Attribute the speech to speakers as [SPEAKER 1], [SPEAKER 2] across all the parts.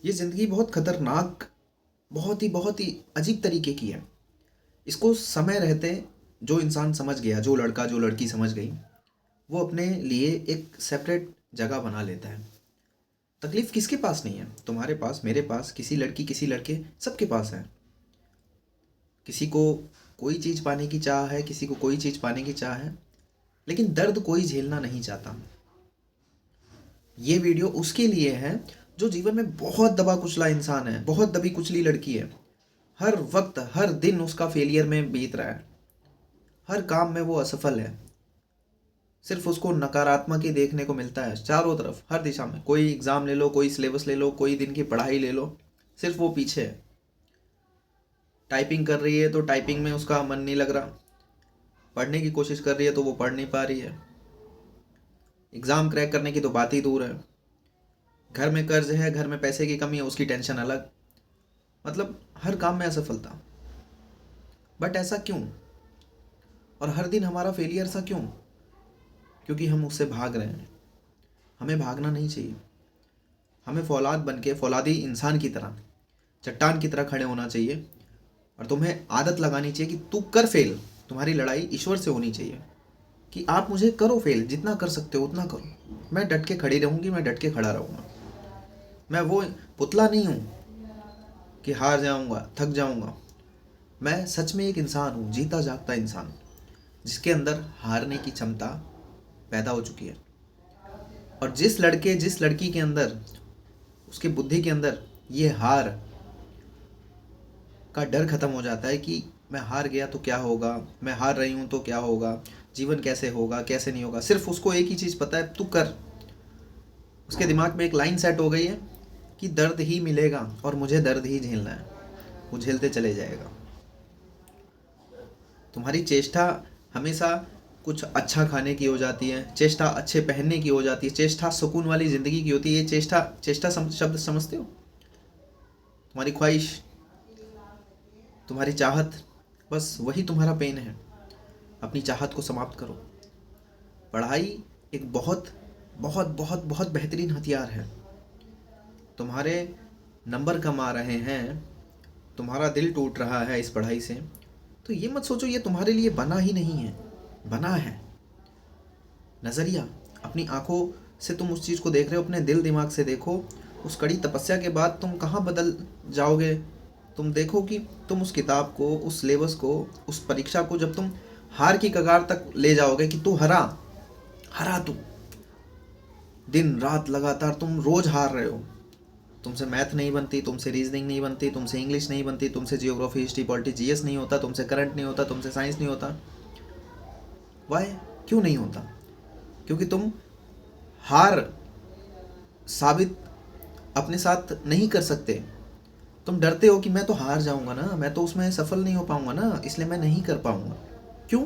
[SPEAKER 1] ये ज़िंदगी बहुत खतरनाक, बहुत ही अजीब तरीके की है। इसको समय रहते जो इंसान समझ गया, जो लड़का जो लड़की समझ गई, वो अपने लिए एक सेपरेट जगह बना लेता है। तकलीफ किसके पास नहीं है? तुम्हारे पास, मेरे पास, किसी लड़की किसी लड़के, सबके पास है। किसी को कोई चीज़ पाने की चाह है, किसी को कोई चीज़ पाने की चाह है, लेकिन दर्द कोई झेलना नहीं चाहता। ये वीडियो उसके लिए है जो जीवन में बहुत दबा कुचला इंसान है, बहुत दबी कुचली लड़की है। हर वक्त हर दिन उसका फेलियर में बीत रहा है, हर काम में वो असफल है। सिर्फ उसको नकारात्मक ही देखने को मिलता है चारों तरफ, हर दिशा में। कोई एग्ज़ाम ले लो, कोई सिलेबस ले लो, कोई दिन की पढ़ाई ले लो, सिर्फ वो पीछे है। टाइपिंग कर रही है तो टाइपिंग में उसका मन नहीं लग रहा, पढ़ने की कोशिश कर रही है तो वो पढ़ नहीं पा रही है, एग्ज़ाम क्रैक करने की तो बात ही दूर है। घर में कर्ज है, घर में पैसे की कमी है, उसकी टेंशन अलग। मतलब हर काम में असफलता। बट ऐसा क्यों? और हर दिन हमारा फेलियर सा क्यों? क्योंकि हम उससे भाग रहे हैं। हमें भागना नहीं चाहिए। हमें फौलाद बन के, फौलादी इंसान की तरह, चट्टान की तरह खड़े होना चाहिए। और तुम्हें आदत लगानी चाहिए कि तू कर फेल। तुम्हारी लड़ाई ईश्वर से होनी चाहिए कि आप मुझे करो फेल, जितना कर सकते हो उतना करो। मैं डट के खड़ी रहूँगी, मैं डट के खड़ा रहूँगा। मैं वो पुतला नहीं हूँ कि हार जाऊँगा, थक जाऊँगा। मैं सच में एक इंसान हूँ, जीता जागता इंसान, जिसके अंदर हारने की क्षमता पैदा हो चुकी है। और जिस लड़के जिस लड़की के अंदर, उसकी बुद्धि के अंदर ये हार का डर खत्म हो जाता है कि मैं हार गया तो क्या होगा, मैं हार रही हूँ तो क्या होगा, जीवन कैसे होगा, कैसे नहीं होगा, सिर्फ उसको एक ही चीज़ पता है, तू कर। उसके दिमाग में एक लाइन सेट हो गई है कि दर्द ही मिलेगा और मुझे दर्द ही झेलना है। वो झेलते चले जाएगा। तुम्हारी चेष्टा हमेशा कुछ अच्छा खाने की हो जाती है, चेष्टा अच्छे पहनने की हो जाती है, चेष्टा सुकून वाली ज़िंदगी की होती है। ये चेष्टा, चेष्टा शब्द समझते हो? तुम्हारी ख्वाहिश, तुम्हारी चाहत, बस वही तुम्हारा पेन है। अपनी चाहत को समाप्त करो। पढ़ाई एक बहुत बहुत बहुत बहुत बेहतरीन हथियार है। तुम्हारे नंबर कम आ रहे हैं, तुम्हारा दिल टूट रहा है इस पढ़ाई से, तो ये मत सोचो ये तुम्हारे लिए बना ही नहीं है। बना है। नज़रिया, अपनी आंखों से तुम उस चीज़ को देख रहे हो, अपने दिल दिमाग से देखो। उस कड़ी तपस्या के बाद तुम कहाँ बदल जाओगे? तुम देखो कि तुम उस किताब को, उस सिलेबस को, उस परीक्षा को जब तुम हार की कगार तक ले जाओगे कि तू हरा, हरा तू, दिन रात लगातार तुम रोज हार रहे हो। तुमसे मैथ नहीं बनती, तुमसे रीजनिंग नहीं बनती, तुमसे इंग्लिश नहीं बनती, तुमसे जियोग्राफी हिस्ट्री पॉलिटी जीएस नहीं होता, तुमसे करंट नहीं होता, तुमसे साइंस नहीं होता। वाई? क्यों नहीं होता? क्योंकि तुम हार साबित अपने साथ नहीं कर सकते। तुम डरते हो कि मैं तो हार जाऊंगा ना, मैं तो उसमें सफल नहीं हो पाऊंगा ना, इसलिए मैं नहीं कर पाऊंगा। क्यों?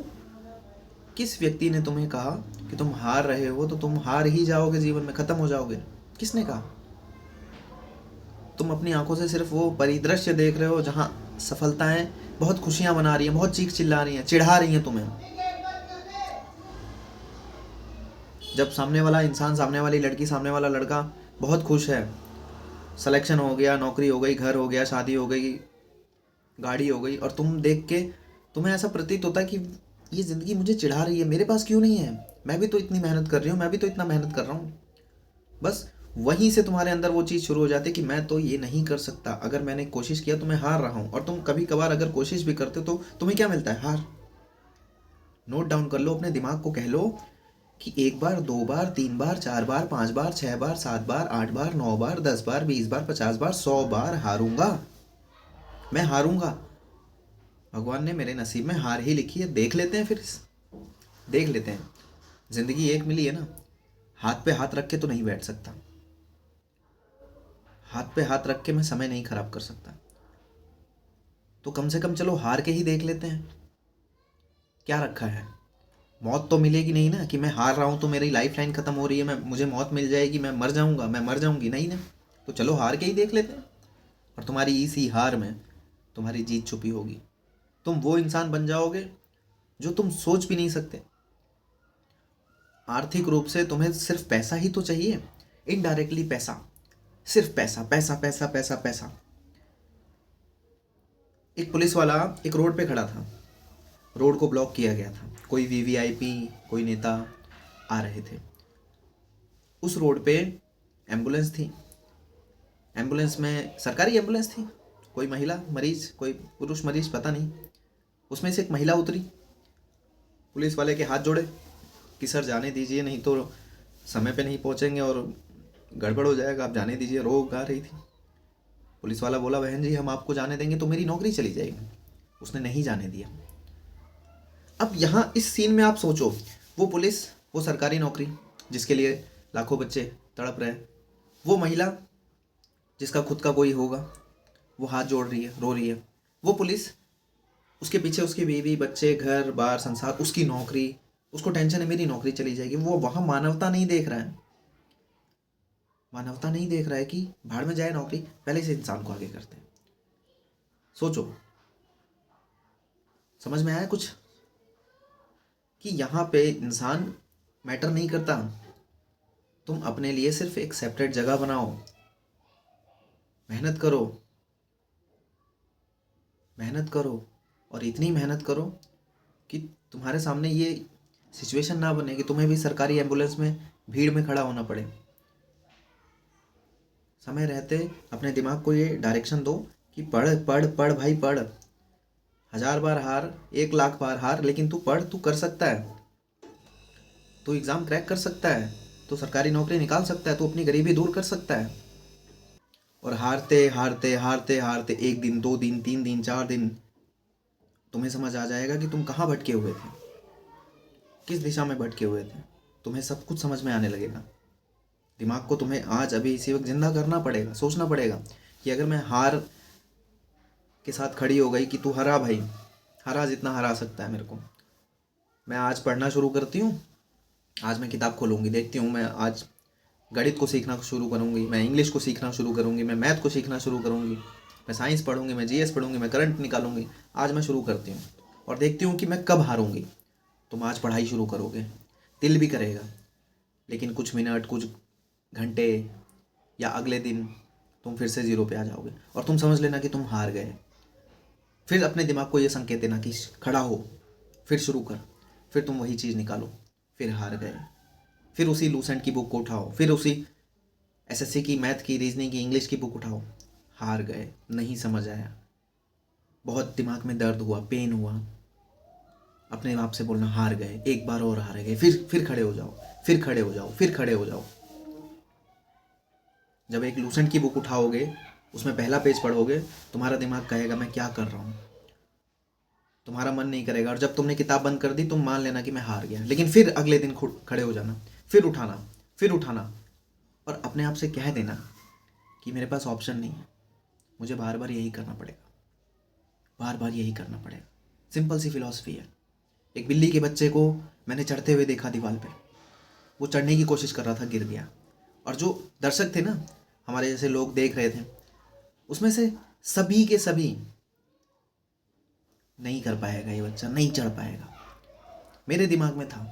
[SPEAKER 1] किस व्यक्ति ने तुम्हें कहा कि तुम हार रहे हो तो तुम हार ही जाओगे, जीवन में खत्म हो जाओगे? किसने कहा? तुम अपनी आंखों से सिर्फ वो परिदृश्य देख रहे हो जहाँ सफलताएं बहुत खुशियां मना रही हैं, बहुत चीख चिल्ला रही हैं, चिढ़ा रही हैं तुम्हें। जब सामने वाला इंसान, सामने वाली लड़की, सामने वाला लड़का बहुत खुश है, सिलेक्शन हो गया, नौकरी हो गई, घर हो गया, शादी हो गई, गाड़ी हो गई, और तुम देख के तुम्हें ऐसा प्रतीत होता है कि ये ज़िंदगी मुझे चिढ़ा रही है, मेरे पास क्यों नहीं है? मैं भी तो इतनी मेहनत कर रही हूँ, मैं भी तो इतना मेहनत कर रहा हूँ। बस वहीं से तुम्हारे अंदर वो चीज़ शुरू हो जाती है कि मैं तो ये नहीं कर सकता, अगर मैंने कोशिश किया तो मैं हार रहा हूँ। और तुम कभी कभार अगर कोशिश भी करते हो तो तुम्हें क्या मिलता है? हार। नोट डाउन कर लो, अपने दिमाग को कह लो कि एक बार, दो बार, तीन बार, चार बार, पांच बार, छह बार, सात बार, आठ बार, नौ बार, 10 बार, 20 बार, 50 बार, 100 बार हारूंगा। मैं हारूंगा। भगवान ने मेरे नसीब में हार ही लिखी है। देख लेते हैं फिर, देख लेते हैं। जिंदगी एक मिली है ना, हाथ पे हाथ रख के तो नहीं बैठ सकता। हाथ पे हाथ रख के मैं समय नहीं खराब कर सकता। तो कम से कम चलो हार के ही देख लेते हैं। क्या रखा है? मौत तो मिलेगी नहीं ना, कि मैं हार रहा हूँ तो मेरी लाइफ लाइन खत्म हो रही है, मैं, मुझे मौत मिल जाएगी, मैं मर जाऊंगा, मैं मर जाऊंगी, नहीं ना। तो चलो हार के ही देख लेते हैं। और तुम्हारी इसी हार में तुम्हारी जीत छुपी होगी। तुम वो इंसान बन जाओगे जो तुम सोच भी नहीं सकते। आर्थिक रूप से तुम्हें सिर्फ पैसा ही तो चाहिए, इनडायरेक्टली पैसा। सिर्फ पैसा पैसा पैसा पैसा पैसा। एक पुलिस वाला एक रोड पे खड़ा था, रोड को ब्लॉक किया गया था, कोई वीवीआईपी कोई नेता आ रहे थे। उस रोड पे एम्बुलेंस थी, एम्बुलेंस में सरकारी एम्बुलेंस थी, कोई महिला मरीज कोई पुरुष मरीज पता नहीं, उसमें से एक महिला उतरी, पुलिस वाले के हाथ जोड़े कि सर जाने दीजिए, नहीं तो समय पे नहीं पहुंचेंगे और गड़बड़ हो जाएगा, आप जाने दीजिए, रो गा रही थी। पुलिस वाला बोला बहन जी हम आपको जाने देंगे तो मेरी नौकरी चली जाएगी। उसने नहीं जाने दिया। अब यहाँ इस सीन में आप सोचो, वो पुलिस, वो सरकारी नौकरी जिसके लिए लाखों बच्चे तड़प रहे हैं, वो महिला जिसका खुद का कोई होगा, वो हाथ जोड़ रही है, रो रही है। वो पुलिस, उसके पीछे उसकी बीवी बच्चे घर बार संसार, उसकी नौकरी, उसको टेंशन है मेरी नौकरी चली जाएगी। वो वहाँ मानवता नहीं देख रहा है, मानवता नहीं देख रहा है कि भाड़ में जाए नौकरी, पहले से इंसान को आगे करते हैं। सोचो, समझ में आया कुछ कि यहाँ पे इंसान मैटर नहीं करता। तुम अपने लिए सिर्फ एक सेपरेट जगह बनाओ, मेहनत करो, मेहनत करो, और इतनी मेहनत करो कि तुम्हारे सामने ये सिचुएशन ना बने कि तुम्हें भी सरकारी एम्बुलेंस में भीड़ में खड़ा होना पड़े। समय रहते अपने दिमाग को ये डायरेक्शन दो कि पढ़ पढ़ पढ़ भाई पढ़, 1000 बार हार, 1 लाख बार हार, लेकिन तू पढ़, तू कर सकता है, तू एग्ज़ाम क्रैक कर सकता है, तू सरकारी नौकरी निकाल सकता है, तू अपनी गरीबी दूर कर सकता है। और हारते हारते हारते हारते 1 दिन 2 दिन 3 दिन 4 दिन तुम्हें समझ आ जाएगा कि तुम कहाँ भटके हुए थे, किस दिशा में भटके हुए थे। तुम्हें सब कुछ समझ में आने लगेगा। दिमाग को तुम्हें आज अभी इसी वक्त जिंदा करना पड़ेगा, सोचना पड़ेगा कि अगर मैं हार के साथ खड़ी हो गई कि तू हरा भाई, हरा जितना हरा सकता है मेरे को, मैं आज पढ़ना शुरू करती हूँ, आज मैं किताब खोलूँगी, देखती हूँ, मैं आज गणित को सीखना शुरू करूँगी, मैं इंग्लिश को सीखना शुरू करूँगी, मैं मैथ को सीखना शुरू करूँगी, मैं साइंस पढ़ूँगी, मैं जीएस पढ़ूँगी, मैं करंट निकालूंगी। आज मैं शुरू करती हूँ और देखती हूँ कि मैं कब हारूँगी। तुम आज पढ़ाई शुरू करोगे, दिल भी करेगा, लेकिन कुछ मिनट, कुछ घंटे या अगले दिन तुम फिर से ज़ीरो पे आ जाओगे और तुम समझ लेना कि तुम हार गए। फिर अपने दिमाग को ये संकेत देना कि खड़ा हो, फिर शुरू कर, फिर तुम वही चीज़ निकालो, फिर हार गए। फिर उसी लूसेंट की बुक को उठाओ, फिर उसी एसएससी की, मैथ की, रीजनिंग की, इंग्लिश की बुक उठाओ, हार गए, नहीं समझ आया, बहुत दिमाग में दर्द हुआ, पेन हुआ, अपने आप से बोलना हार गए, एक बार और हार गए, फिर खड़े हो जाओ, फिर खड़े हो जाओ, फिर खड़े हो जाओ। जब एक लूसेंट की बुक उठाओगे, उसमें पहला पेज पढ़ोगे, तुम्हारा दिमाग कहेगा मैं क्या कर रहा हूँ, तुम्हारा मन नहीं करेगा। और जब तुमने किताब बंद कर दी, तुम मान लेना कि मैं हार गया, लेकिन फिर अगले दिन खड़े हो जाना, फिर उठाना, फिर उठाना, और अपने आप से कह देना कि मेरे पास ऑप्शन नहीं है, मुझे बार बार यही करना पड़ेगा, बार बार यही करना पड़ेगा। सिंपल सी फिलॉसफी है। एक बिल्ली के बच्चे को मैंने चढ़ते हुए देखा दीवार पे, वो चढ़ने की कोशिश कर रहा था, गिर गया, और जो दर्शक थे ना, हमारे जैसे लोग देख रहे थे, उसमें से सभी के सभी, नहीं कर पाएगा ये बच्चा, नहीं चढ़ पाएगा। मेरे दिमाग में था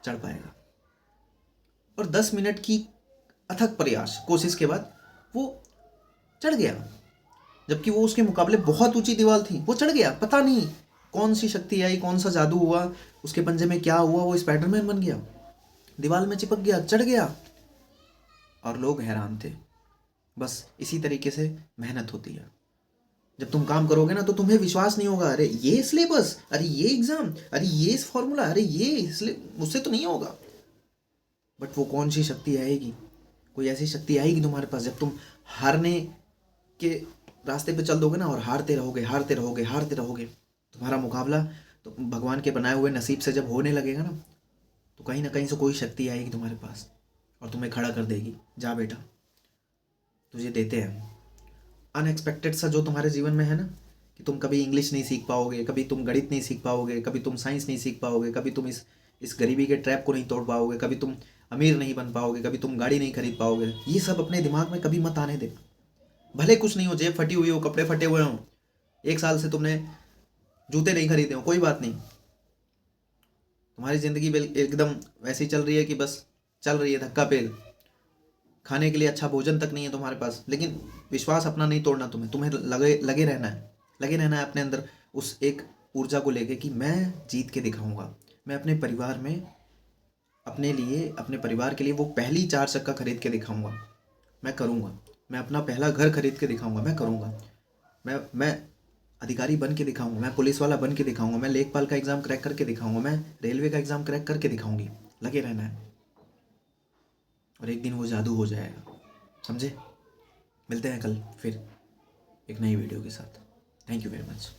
[SPEAKER 1] चढ़ पाएगा, और 10 मिनट की अथक प्रयास कोशिश के बाद वो चढ़ गया, जबकि वो उसके मुकाबले बहुत ऊंची दीवार थी, वो चढ़ गया। पता नहीं कौन सी शक्ति आई, कौन सा जादू हुआ, उसके पंजे में क्या हुआ, वो स्पाइडरमैन बन गया, दीवार में चिपक गया, चढ़ गया, और लोग हैरान थे। बस इसी तरीके से मेहनत होती है। जब तुम काम करोगे ना, तो तुम्हें विश्वास नहीं होगा, अरे ये सिलेबस, अरे ये एग्जाम, अरे ये फॉर्मूला, अरे ये मुझसे तो नहीं होगा। बट वो कौन सी शक्ति आएगी, कोई ऐसी शक्ति आएगी तुम्हारे पास, जब तुम हारने के रास्ते पे चल दोगे ना, और हारते रहोगे हारते रहोगे हारते रहोगे, तुम्हारा मुकाबला तो भगवान के बनाए हुए नसीब से जब होने लगेगा ना, तो कहीं ना कहीं से कोई शक्ति आएगी तुम्हारे पास और तुम्हें खड़ा कर देगी, जा बेटा तुझे देते हैं। अनएक्सपेक्टेड सा जो तुम्हारे जीवन में है ना, कि तुम कभी इंग्लिश नहीं सीख पाओगे, कभी तुम गणित नहीं सीख पाओगे, कभी तुम साइंस नहीं सीख पाओगे, कभी तुम इस गरीबी के ट्रैप को नहीं तोड़ पाओगे, कभी तुम अमीर नहीं बन पाओगे, कभी तुम गाड़ी नहीं खरीद पाओगे, ये सब अपने दिमाग में कभी मत आने देना। भले कुछ नहीं हो, जेब फटी हुई हो, कपड़े फटे हुए हों, 1 साल से तुमने जूते नहीं खरीदे हो, कोई बात नहीं, तुम्हारी ज़िंदगी एकदम वैसी चल रही है कि बस चल रही है धक्का पेल, खाने के लिए अच्छा भोजन तक नहीं है तुम्हारे पास, लेकिन विश्वास अपना नहीं तोड़ना, तुम्हें लगे लगे रहना है, लगे रहना है अपने अंदर उस एक ऊर्जा को लेके कि मैं जीत के दिखाऊंगा। मैं अपने परिवार में, अपने लिए, अपने परिवार के लिए वो पहली 4 चक्का खरीद के दिखाऊंगा, मैं करूंगा। मैं अपना पहला घर खरीद के दिखाऊंगा, मैं करूंगा। मैं अधिकारी बन के दिखाऊंगा, मैं पुलिस वाला बन के दिखाऊंगा, मैं लेखपाल का एग्ज़ाम क्रैक करके दिखाऊंगा, मैं रेलवे का एग्ज़ाम क्रैक करके दिखाऊंगी। लगे रहना है और एक दिन वो जादू हो जाएगा, समझे? मिलते हैं कल फिर एक नई वीडियो के साथ। Thank you very much.